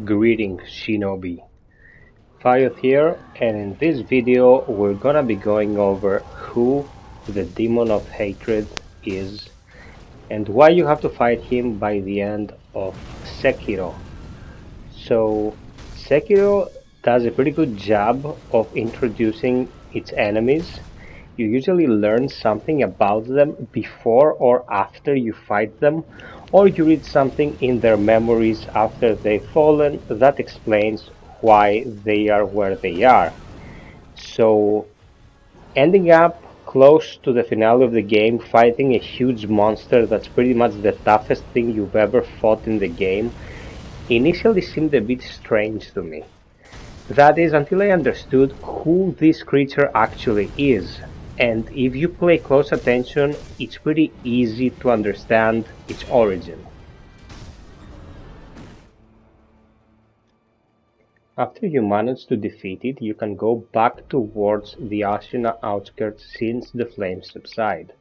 Greetings, Shinobi. FiOth here, and in this video we're gonna be going over who the Demon of Hatred is and why you have to fight him by the end of Sekiro. So, Sekiro does a pretty good job of introducing its enemies. You usually learn something about them before or after you fight them, or you read something in their memories after they've fallen that explains why they are where they are. So, ending up close to the finale of the game, fighting a huge monster that's pretty much the toughest thing you've ever fought in the game, initially seemed a bit strange to me. That is, until I understood who this creature actually is. And if you pay close attention, it's pretty easy to understand its origin. After you manage to defeat it, you can go back towards the Ashina outskirts since the flames subside.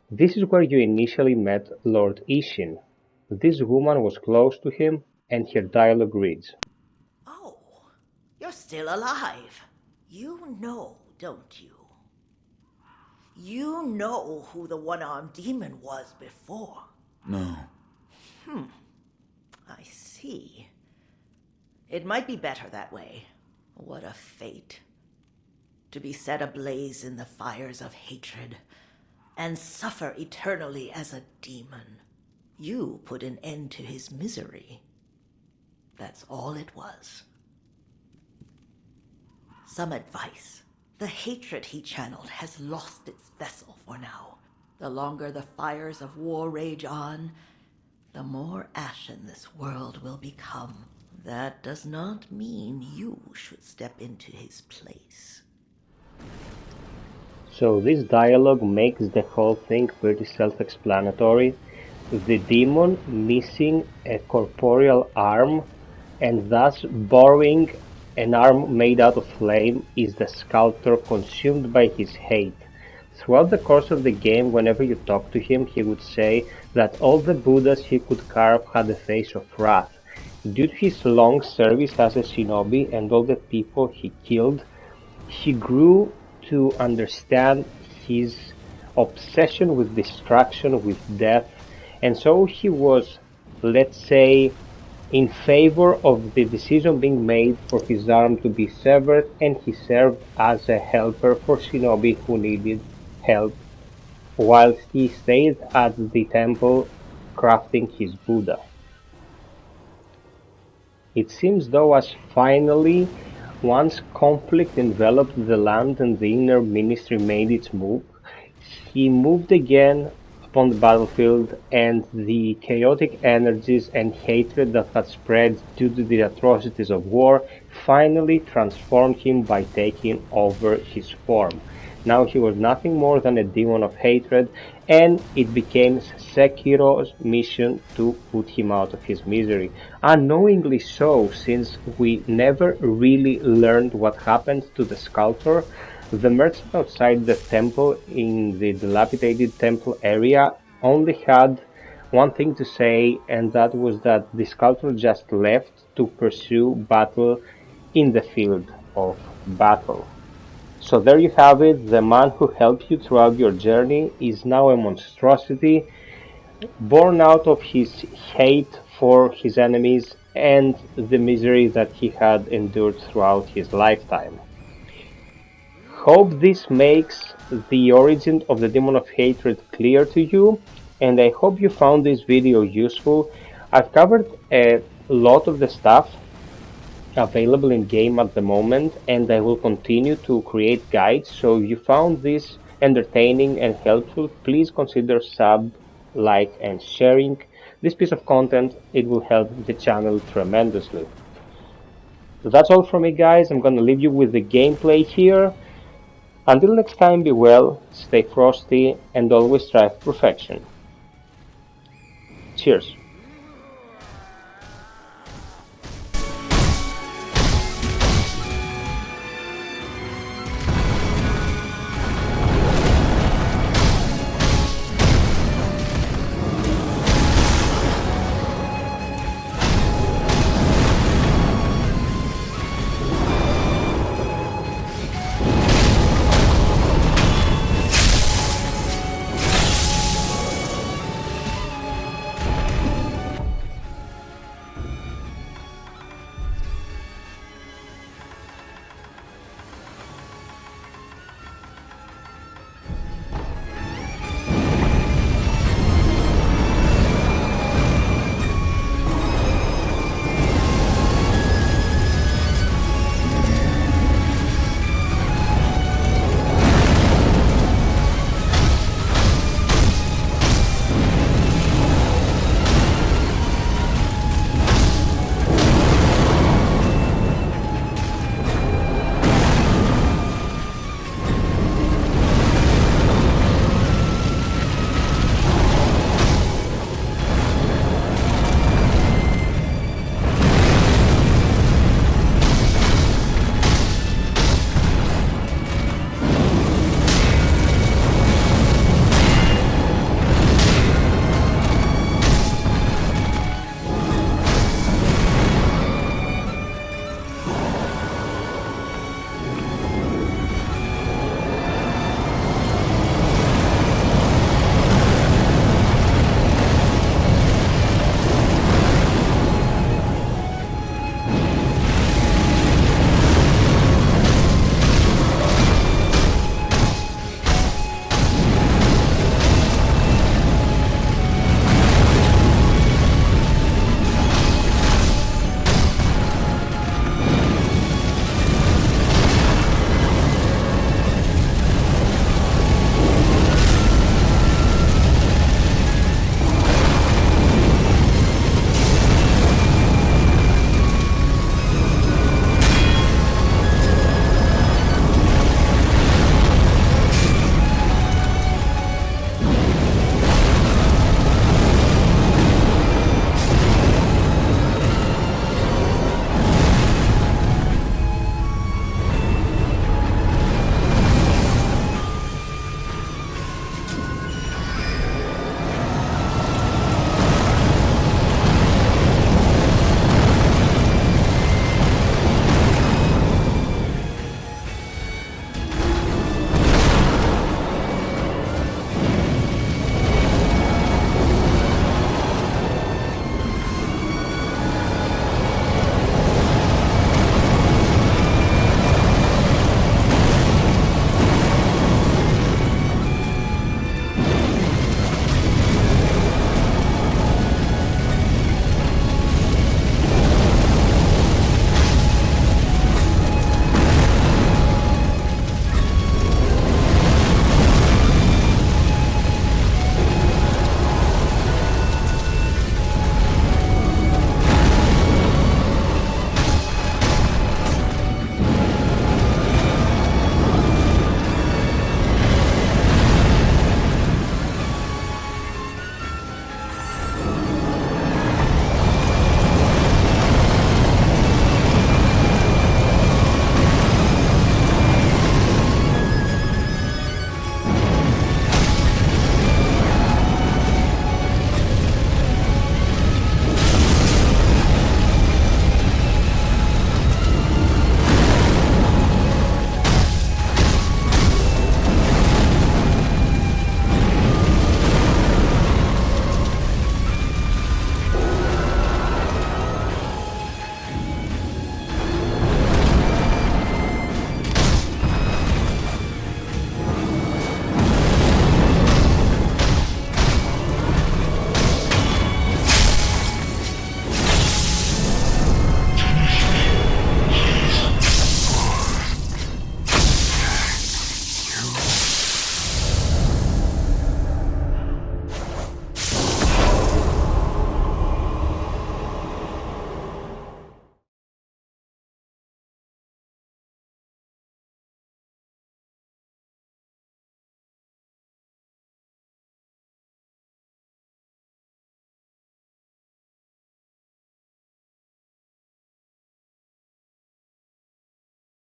This is where you initially met Lord Ishin. This woman was close to him, and her dialogue reads, "Oh, you're still alive. You know, don't you? You know who the one-armed demon was before." No. I see. It might be better that way. What a fate. To be set ablaze in the fires of hatred and suffer eternally as a demon. You put an end to his misery. That's all it was. Some advice. The hatred he channeled has lost its vessel for now. The longer the fires of war rage on, the more ashen this world will become. That does not mean you should step into his place. So this dialogue makes the whole thing pretty self-explanatory. The demon missing a corporeal arm and thus borrowing an arm made out of flame is the sculptor consumed by his hate. Throughout the course of the game, whenever you talk to him, he would say that all the Buddhas he could carve had a face of wrath. Due to his long service as a shinobi and all the people he killed, he grew to understand his obsession with destruction, with death, and so he was, let's say, in favor of the decision being made for his arm to be severed, and he served as a helper for shinobi who needed help, whilst he stayed at the temple crafting his Buddha. It seems though as finally, once conflict enveloped the land and the inner ministry made its move, he moved again upon the battlefield, and the chaotic energies and hatred that had spread due to the atrocities of war finally transformed him by taking over his form. Now he was nothing more than a demon of hatred, and it became Sekiro's mission to put him out of his misery. Unknowingly so, since we never really learned what happened to the sculptor. The merchant outside the temple in the dilapidated temple area only had one thing to say, and that was that the sculptor just left to pursue battle in the field of battle. So there you have it, the man who helped you throughout your journey is now a monstrosity, born out of his hate for his enemies and the misery that he had endured throughout his lifetime. Hope this makes the origin of the Demon of Hatred clear to you, and I hope you found this video useful. I've covered a lot of the stuff available in game at the moment, and I will continue to create guides, so if you found this entertaining and helpful, please consider sub, like and sharing this piece of content. It will help the channel tremendously. So that's all from me, guys. I'm gonna leave you with the gameplay here. Until next time, be well, stay frosty, and always strive for perfection. Cheers!